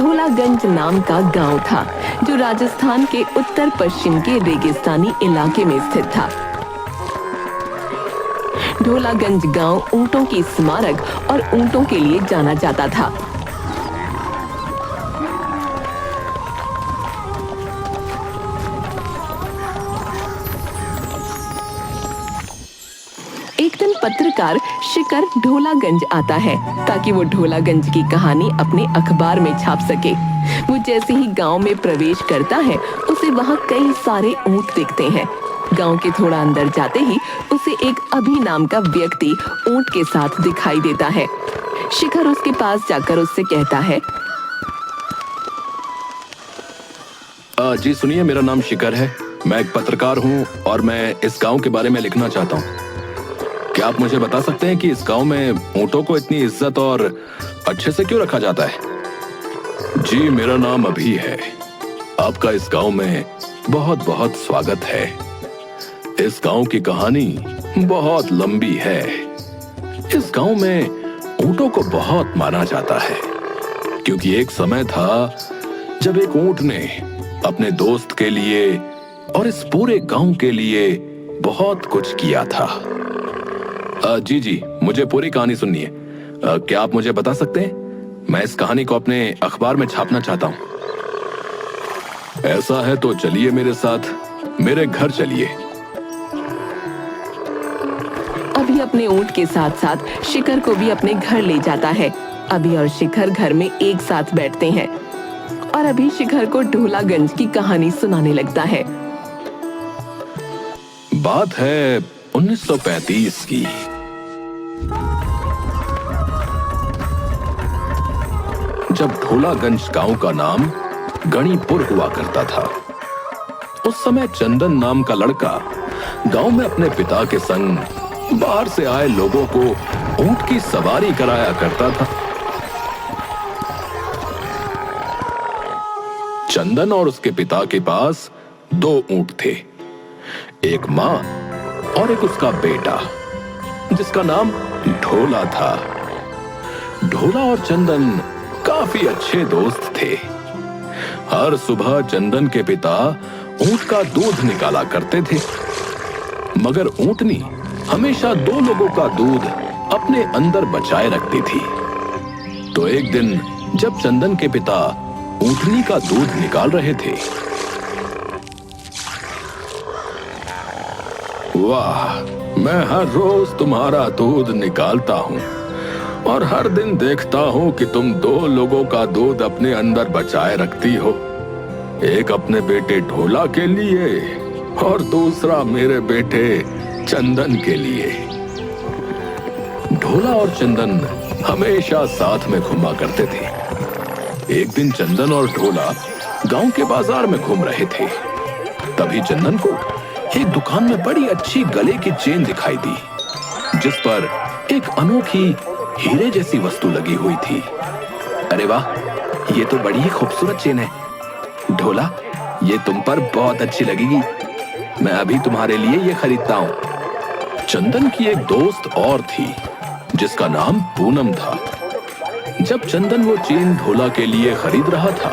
ढोलागंज नाम का गांव था जो राजस्थान के उत्तर पश्चिम के रेगिस्तानी इलाके में स्थित था। ढोलागंज गांव ऊंटों की स्मारक और ऊंटों के लिए जाना जाता था। एक दिन पत्रकार शिकर ढोलागंज आता है ताकि वो ढोलागंज की कहानी अपने अखबार में छाप सके। वो जैसे ही गांव में प्रवेश करता है उसे वहां कई सारे ऊंट दिखते हैं। गांव के थोड़ा अंदर जाते ही उसे एक अभी नाम का व्यक्ति ऊंट के साथ दिखाई देता है। शिखर उसके पास जाकर उससे कहता है, जी सुनिए, मेरा नाम शिखर है। मैं एक पत्रकार हूँ और मैं इस गांव के बारे में लिखना चाहता हूँ। क्या आप मुझे बता सकते हैं कि इस गांव में ऊंटों को इतनी इज्जत और अच्छे से क्यों रखा जाता है? जी, मेरा नाम अभी है। आपका इस गांव में बहुत बहुत स्वागत है। इस गांव की कहानी बहुत लंबी है। इस गांव में ऊंटों को बहुत माना जाता है क्योंकि एक समय था जब एक ऊंट ने अपने दोस्त के लिए और इस पूरे गांव के लिए बहुत कुछ किया था। जी, मुझे पूरी कहानी सुननी है। क्या आप मुझे बता सकते हैं? मैं इस कहानी को अपने अखबार में छापना चाहता हूँ। ऐसा है तो चलिए मेरे साथ, मेरे घर चलिए। अभी अपने ऊंट के साथ साथ शिखर को भी अपने घर ले जाता है। अभी और शिखर घर में एक साथ बैठते हैं और अभी शिखर को ढोलागंज की कहानी सुनाने लगता है। बात है 1935 की। जब ढोलागंज गांव का नाम गणिपुर हुआ करता था। उस समय चंदन नाम का लड़का गांव में अपने पिता के संग बाहर से आए लोगों को ऊंट की सवारी कराया करता था। चंदन और उसके पिता के पास 2 ऊंट थे, एक मां और एक उसका बेटा जिसका नाम ढोला था। ढोला और चंदन काफी अच्छे दोस्त थे। हर सुबह चंदन के पिता ऊंट का दूध निकाला करते थे, मगर ऊंटनी हमेशा 2 लोगों का दूध अपने अंदर बचाए रखती थी। तो एक दिन जब चंदन के पिता ऊंटनी का दूध निकाल रहे थे, वाह, मैं हर रोज तुम्हारा दूध निकालता हूँ और हर दिन देखता हूँ कि तुम 2 लोगों का दूध अपने अंदर बचाए रखती हो, एक अपने बेटे ढोला के लिए और दूसरा मेरे बेटे चंदन के लिए। ढोला और चंदन हमेशा साथ में घूमा करते थे। एक दिन चंदन और ढोला गांव के बाजार में घूम रहे थे। तभी चंदन को एक दुकान में बड़ी अच्छी गले की चेन दिखाई दी जिस पर एक अनोखी हीरे जैसी वस्तु लगी हुई थी। अरे वाह, ये तो बड़ी ही खूबसूरत चेन है। ढोला, ये तुम पर बहुत अच्छी लगेगी। मैं अभी तुम्हारे लिए ये खरीदता हूँ। चंदन की एक दोस्त और थी जिसका नाम पूनम था। जब चंदन वो चेन ढोला के लिए खरीद रहा था,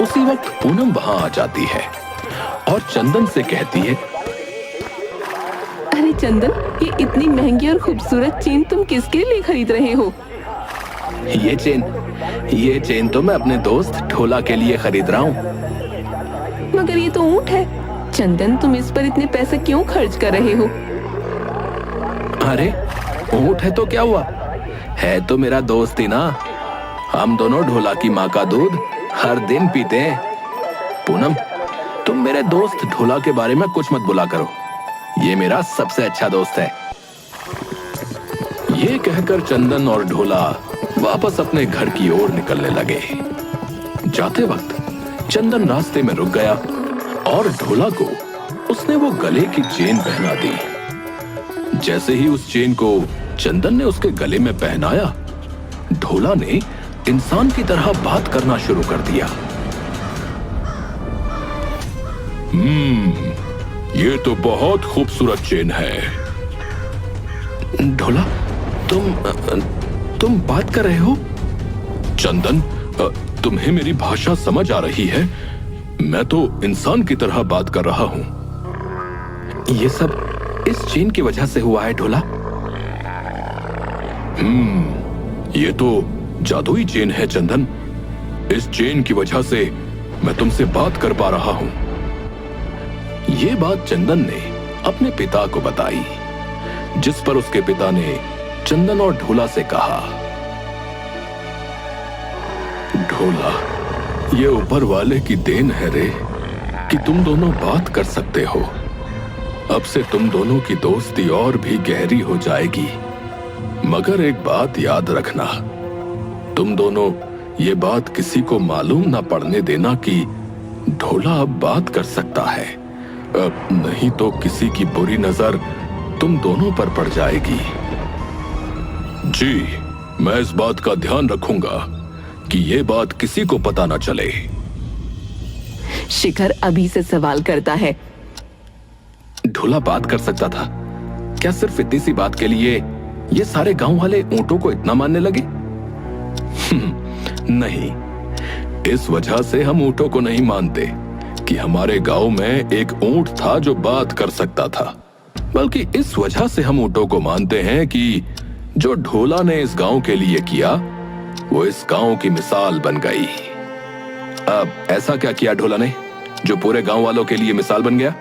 उसी वक्त पूनम वहां आ जाती है और चंदन से कहती है, अरे चंदन, ये इतनी महंगी और खूबसूरत चेन तुम किसके लिए खरीद रहे हो? ये चेन तो मैं अपने दोस्त ढोला के लिए खरीद रहा हूँ। मगर ये तो ऊंट है। चंदन, तुम इस पर इतने पैसे क्यों खर्च कर रहे हो? अरे ऊंट है तो क्या हुआ, है तो मेरा दोस्त ही ना। हम दोनों ढोला की माँ का दूध हर दिन पीते हैं। पूनम, तुम मेरे दोस्त ढोला के बारे में कुछ मत बोला करो, ये मेरा सबसे अच्छा दोस्त है। ये कहकर चंदन और ढोला वापस अपने घर की ओर निकलने लगे। जाते वक्त चंदन रास्ते में रुक गया और ढोला को उसने वो गले की चेन पहना दी। जैसे ही उस चेन को चंदन ने उसके गले में पहनाया, ढोला ने इंसान की तरह बात करना शुरू कर दिया। ये तो बहुत खूबसूरत चेन है। ढोला, तुम बात कर रहे हो? चंदन, तुम्हें मेरी भाषा समझ आ रही है? मैं तो इंसान की तरह बात कर रहा हूं। ये सब इस चेन की वजह से हुआ है ढोला। ये तो जादुई चेन है चंदन। इस चेन की वजह से मैं तुमसे बात कर पा रहा हूं। ये बात चंदन ने अपने पिता को बताई, जिस पर उसके पिता ने चंदन और ढोला से कहा, ढोला, ये ऊपर वाले की देन है रे कि तुम दोनों बात कर सकते हो। अब से तुम दोनों की दोस्ती और भी गहरी हो जाएगी। मगर एक बात याद रखना, तुम दोनों ये बात किसी को मालूम ना पड़ने देना कि ढोला अब बात कर सकता है। नहीं तो किसी की बुरी नजर तुम दोनों पर पड़ जाएगी। जी, मैं इस बात का ध्यान रखूंगा कि ये बात किसी को पता ना चले। शिखर अभी से सवाल करता है। ढोला बात कर सकता था? क्या सिर्फ इतनी सी बात के लिए ये सारे गांव वाले ऊंटों को इतना मानने लगे? नहीं, इस वजह से हम ऊंटों को नहीं मानते कि हमारे गांव में एक ऊंट था जो बात कर सकता था, बल्कि इस वजह से हम ऊंटों को मानते हैं कि जो ढोला ने इस गांव के लिए किया वो इस गांव की मिसाल बन गई। अब ऐसा क्या किया ढोला ने जो पूरे गांव वालों के लिए मिसाल बन गया?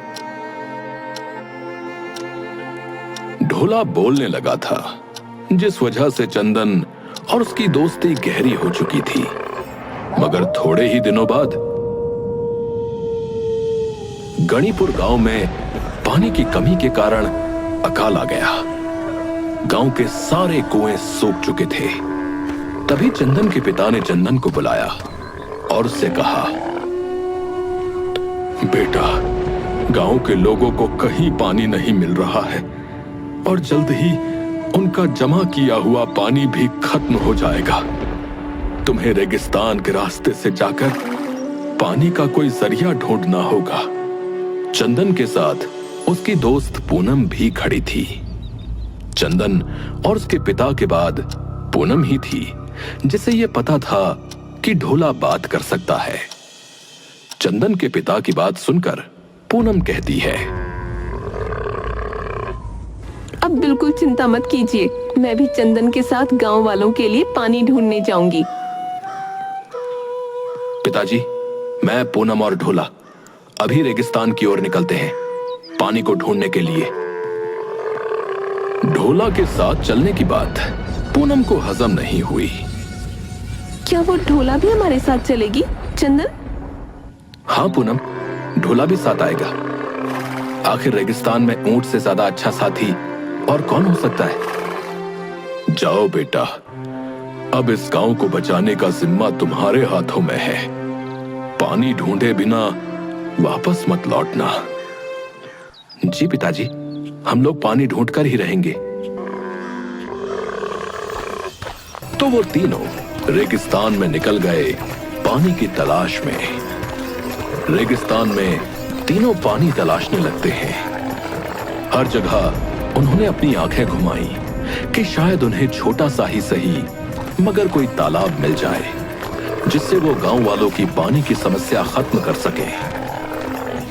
ढोला बोलने लगा था, जिस वजह से चंदन और उसकी दोस्ती गहरी हो चुकी थी। मगर थोड़े ही दिनों बाद गणिपुर गांव में पानी की कमी के कारण अकाल आ गया। गांव के सारे कुएं सूख चुके थे। तभी चंदन के पिता ने चंदन को बुलाया और उससे कहा, बेटा, गांव के लोगों को कहीं पानी नहीं मिल रहा है और जल्द ही उनका जमा किया हुआ पानी भी खत्म हो जाएगा। तुम्हें रेगिस्तान के रास्ते से जाकर पानी का कोई जरिया ढूंढना होगा। चंदन के साथ उसकी दोस्त पूनम भी खड़ी थी। चंदन और उसके पिता के बाद पूनम ही थी जिसे यह पता था कि ढोला बात कर सकता है। चंदन के पिता की बात सुनकर पूनम कहती है, अब बिल्कुल चिंता मत कीजिए, मैं भी चंदन के साथ गांव वालों के लिए पानी ढूंढने जाऊंगी। पिताजी, मैं, पूनम और ढोला अभी रेगिस्तान की ओर निकलते हैं पानी को ढूंढने के लिए। ढोला के साथ चलने की बात पूनम को हजम नहीं हुई। क्या वो ढोला भी हमारे साथ चलेगी चंदन? हाँ पूनम, ढोला भी साथ आएगा। आखिर रेगिस्तान में ऊंट से ज्यादा अच्छा साथी और कौन हो सकता है। जाओ बेटा, अब इस गांव को बचाने का जिम्मा तुम्हारे हाथों में है। पानी ढूंढे बिना वापस मत लौटना। जी पिताजी, हम लोग पानी ढूंढकर ही रहेंगे। तो वो तीनों रेगिस्तान में निकल गए पानी की तलाश में। रेगिस्तान में तीनों पानी तलाशने लगते हैं। हर जगह उन्होंने अपनी आंखें घुमाई कि शायद उन्हें छोटा सा ही सही मगर कोई तालाब मिल जाए जिससे वो गांव वालों की पानी की समस्या खत्म कर सके।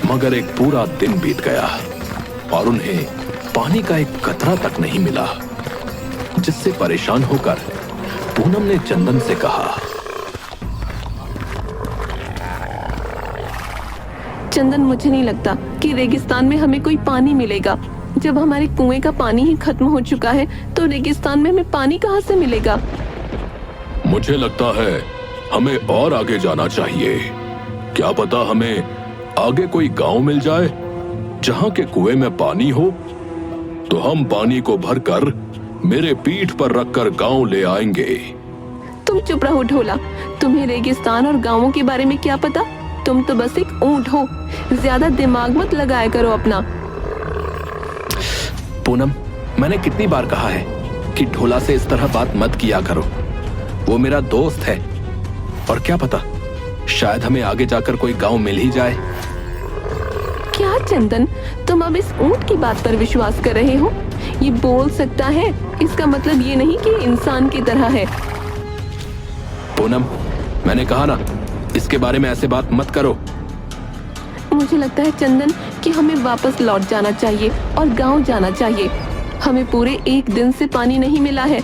मगर एक पूरा दिन बीत गया और उन्हें पानी का एक कतरा तक नहीं मिला, जिससे परेशान होकर पूनम ने चंदन से कहा, चंदन, मुझे नहीं लगता कि रेगिस्तान में हमें कोई पानी मिलेगा। जब हमारे कुएं का पानी ही खत्म हो चुका है तो रेगिस्तान में हमें पानी कहां से मिलेगा? मुझे लगता है हमें और आगे जाना चाहिए। क्या पता हमें आगे कोई गांव मिल जाए जहां के कुएं में पानी हो, तो हम पानी को भरकर मेरे पीठ पर रखकर गांव ले आएंगे। तुम चुप रहो ढोला, तुम्हें रेगिस्तान और गांवों के बारे में क्या पता? तुम तो बस एक ऊंट हो, ज्यादा दिमाग मत लगाया करो अपना। पूनम, मैंने कितनी बार कहा है कि ढोला से इस तरह बात मत किया करो। वो मेरा दोस्त है और क्या पता शायद हमें आगे जाकर कोई गांव मिल ही जाए। क्या चंदन, तुम अब इस ऊंट की बात पर विश्वास कर रहे हो? ये बोल सकता है, इसका मतलब ये नहीं कि इंसान की तरह है। पूनम, मैंने कहा ना, इसके बारे में ऐसे बात मत करो। मुझे लगता है चंदन कि हमें वापस लौट जाना चाहिए और गांव जाना चाहिए। हमें पूरे 1 दिन से पानी नहीं मिला है।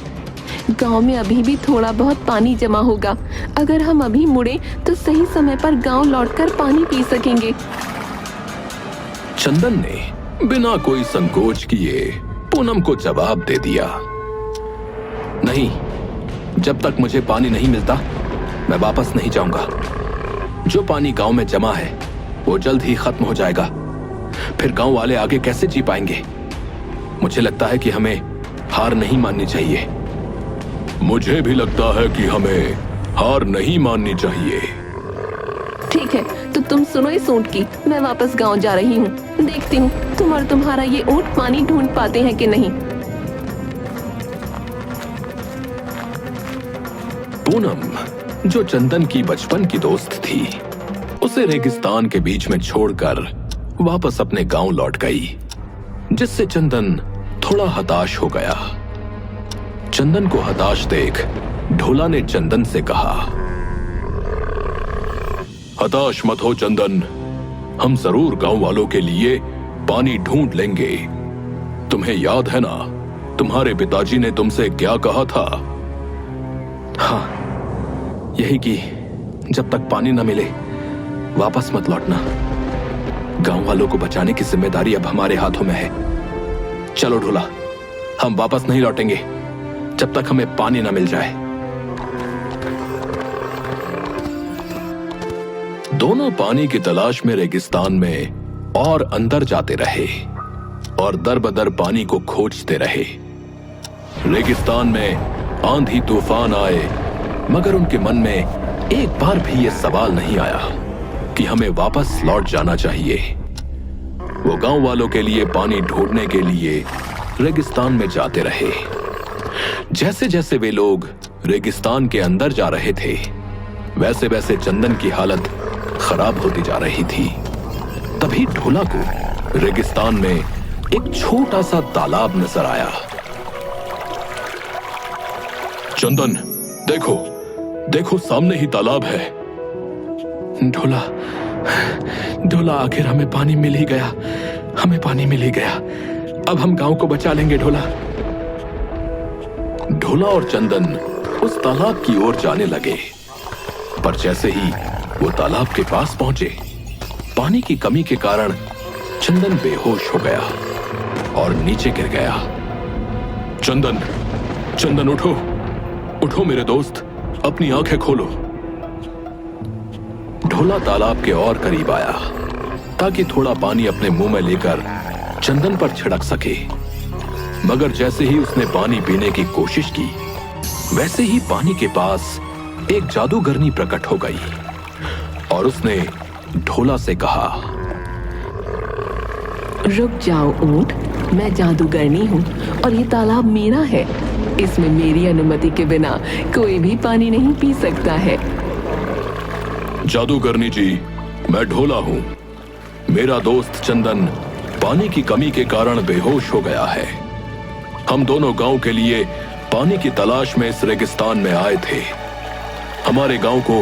गांव में अभी भी थोड़ा बहुत पानी जमा होगा। अगर हम अभी मुड़े तो सही समय पर गांव लौटकर पानी पी सकेंगे। चंदन ने बिना कोई संकोच किए पूनम को जवाब दे दिया। नहीं, जब तक मुझे पानी नहीं मिलता मैं वापस नहीं जाऊंगा। जो पानी गांव में जमा है वो जल्द ही खत्म हो जाएगा। फिर गांव वाले आगे कैसे जी पाएंगे? मुझे लगता है कि हमें हार नहीं माननी चाहिए। मुझे भी लगता है कि हमें हार नहीं माननी चाहिए। ठीक है, तो तुम सुनो इस ऊंट की। मैं वापस गांव जा रही हूँ। देखती हूँ तुम और तुम्हारा ये ऊंट पानी ढूंढ पाते हैं कि नहीं। पूनम, जो चंदन की बचपन की दोस्त थी, उसे रेगिस्तान के बीच में छोड़कर वापस अपने गांव लौट गई, जिससे चंदन थोड़ा हताश हो गया। चंदन को हताश देख ढोला ने चंदन से कहा, हताश मत हो चंदन, हम जरूर गांव वालों के लिए पानी ढूंढ लेंगे। तुम्हें याद है ना, तुम्हारे पिताजी ने तुमसे क्या कहा था? हाँ, यही कि जब तक पानी न मिले वापस मत लौटना। गांव वालों को बचाने की जिम्मेदारी अब हमारे हाथों में है। चलो ढोला, हम वापस नहीं लौटेंगे जब तक हमें पानी न मिल जाए। दोनों पानी की तलाश में रेगिस्तान में और अंदर जाते रहे और दर बदर पानी को खोजते रहे। रेगिस्तान में आंधी तूफान आए, मगर उनके मन में एक बार भी यह सवाल नहीं आया कि हमें वापस लौट जाना चाहिए। वो गांव वालों के लिए पानी ढूंढने के लिए रेगिस्तान में जाते रहे। जैसे जैसे वे लोग रेगिस्तान के अंदर जा रहे थे, वैसे वैसे चंदन की हालत खराब होती जा रही थी। तभी ढोला को रेगिस्तान में एक छोटा सा तालाब नजर आया। चंदन, देखो देखो, सामने ही तालाब है। ढोला, ढोला, आखिर हमें पानी मिल ही गया। हमें पानी मिल ही गया। अब हम गांव को बचा लेंगे ढोला। ढोला और चंदन उस तालाब की ओर जाने लगे, पर जैसे ही वो तालाब के पास पहुंचे, पानी की कमी के कारण चंदन बेहोश हो गया और नीचे गिर गया। चंदन, चंदन, उठो उठो मेरे दोस्त, अपनी आंखें खोलो। ढोला तालाब के और करीब आया ताकि थोड़ा पानी अपने मुंह में लेकर चंदन पर छिड़क सके, मगर जैसे ही उसने पानी पीने की कोशिश की, वैसे ही पानी के पास एक जादूगरनी प्रकट हो गई और उसने ढोला से कहा, रुक जाओ ऊंट, मैं जादूगरनी हूँ और ये तालाब मेरा है। इसमें मेरी अनुमति के बिना कोई भी पानी नहीं पी सकता है। जादूगरनी जी, मैं ढोला हूं। मेरा दोस्त चंदन पानी की कमी के कारण बेहोश हो गया है। हम दोनों गांव के लिए पानी की तलाश में इस रेगिस्तान में आए थे। हमारे गांव को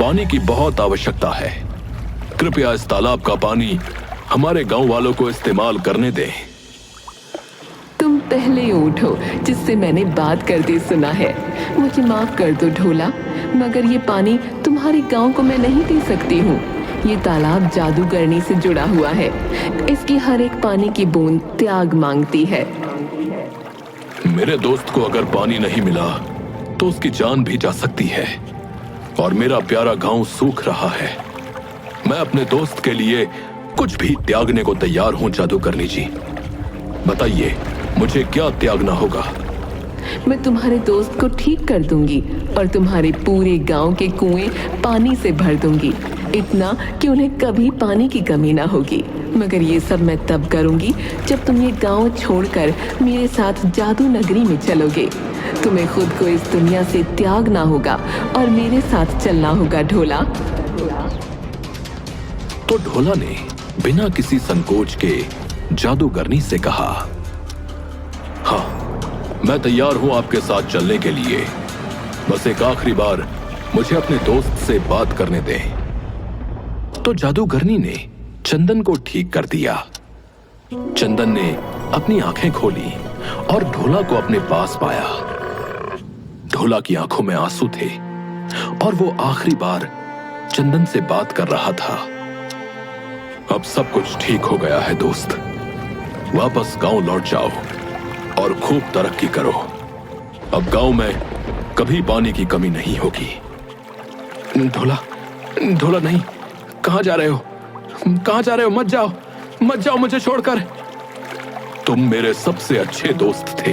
पानी की बहुत आवश्यकता है। कृपया इस तालाब का पानी हमारे गांव वालों को इस्तेमाल करने दें। तुम पहले ऊंट हो जिससे मैंने बात करते सुना है। मुझे माफ कर दो ढोला, मगर ये पानी तुम्हारे गांव को मैं नहीं दे सकती हूँ। ये तालाब जादूगरनी से जुड़ा हुआ है। इसकी हर एक पानी की बूंद त्याग मांगती है। मेरे दोस्त को अगर पानी नहीं मिला तो उसकी जान भी जा सकती है और मेरा प्यारा गांव सूख रहा है। मैं अपने दोस्त के लिए कुछ भी त्यागने को तैयार हूं। जादूगरनी जी, बताइए मुझे क्या त्यागना होगा? मैं तुम्हारे दोस्त को ठीक कर दूंगी और तुम्हारे पूरे गांव के कुएं पानी से भर दूंगी, इतना कि उन्हें कभी पानी की कमी ना होगी। मगर ये सब मैं तब करूंगी जब तुम ये गांव छोड़कर मेरे साथ जादू नगरी में चलोगे। तुम्हें खुद को इस दुनिया से त्यागना होगा और मेरे साथ चलना होगा ढोला। तो ढोला ने बिना किसी संकोच के जादूगरनी से कहा, हाँ, मैं तैयार हूं आपके साथ चलने के लिए। बस एक आखिरी बार मुझे अपने दोस्त से बात करने दें। तो जादूगरनी ने चंदन को ठीक कर दिया। चंदन ने अपनी आंखें खोली और ढोला को अपने पास पाया। ढोला की आंखों में आंसू थे और वो आखिरी बार चंदन से बात कर रहा था। अब सब कुछ ठीक हो गया है दोस्त, वापस गांव लौट जाओ और खूब तरक्की करो। अब गांव में कभी पानी की कमी नहीं होगी। ढोला, ढोला नहीं, कहां जा रहे हो? कहां जा रहे हो? मत जाओ, मत जाओ मुझे छोड़कर। तुम मेरे सबसे अच्छे दोस्त थे।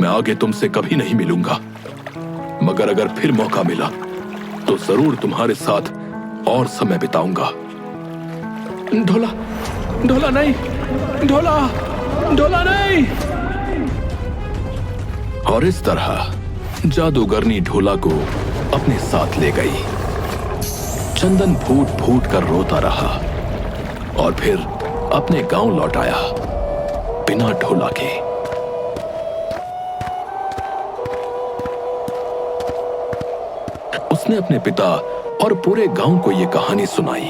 मैं आगे तुमसे कभी नहीं मिलूंगा, मगर अगर फिर मौका मिला तो जरूर तुम्हारे साथ और समय बिताऊंगा। ढोला, ढोला नहीं, ढोला, ढोला नहीं। और इस तरह जादूगरनी ढोला को अपने साथ ले गई। चंदन फूट फूट कर रोता रहा और फिर अपने गांव लौट आया बिना ढोला के। उसने अपने पिता और पूरे गांव को यह कहानी सुनाई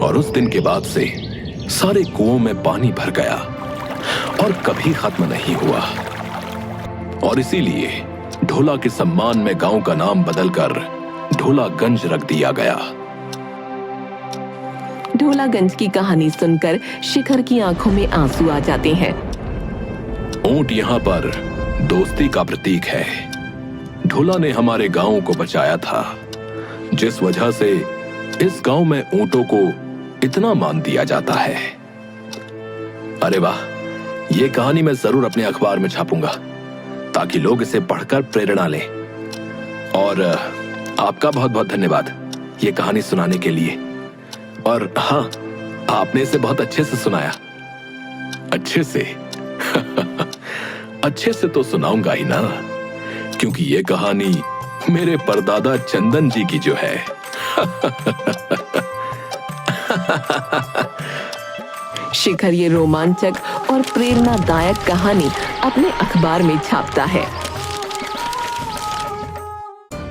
और उस दिन के बाद से सारे कुओं में पानी भर गया और कभी खत्म नहीं हुआ। और इसीलिए ढोला के सम्मान में गांव का नाम बदलकर ढोलागंज रख दिया गया। ढोलागंज की कहानी सुनकर शिखर की आंखों में आंसू आ जाते हैं। ऊंट यहाँ पर दोस्ती का प्रतीक है। ढोला ने हमारे गांव को बचाया था, जिस वजह से इस गांव में ऊंटों को इतना मान दिया जाता है। अरे वाह, ये कहानी मैं जरूर अपने अखबार में छापूंगा ताकि लोग इसे पढ़कर प्रेरणा लें। और आपका बहुत बहुत धन्यवाद ये कहानी सुनाने के लिए। और हाँ, आपने इसे बहुत अच्छे से सुनाया। अच्छे से अच्छे से तो सुनाऊंगा ही ना, क्योंकि ये कहानी मेरे परदादा चंदन जी की जो है। शिखर ये रोमांचक और प्रेरणादायक कहानी अपने अखबार में छापता है।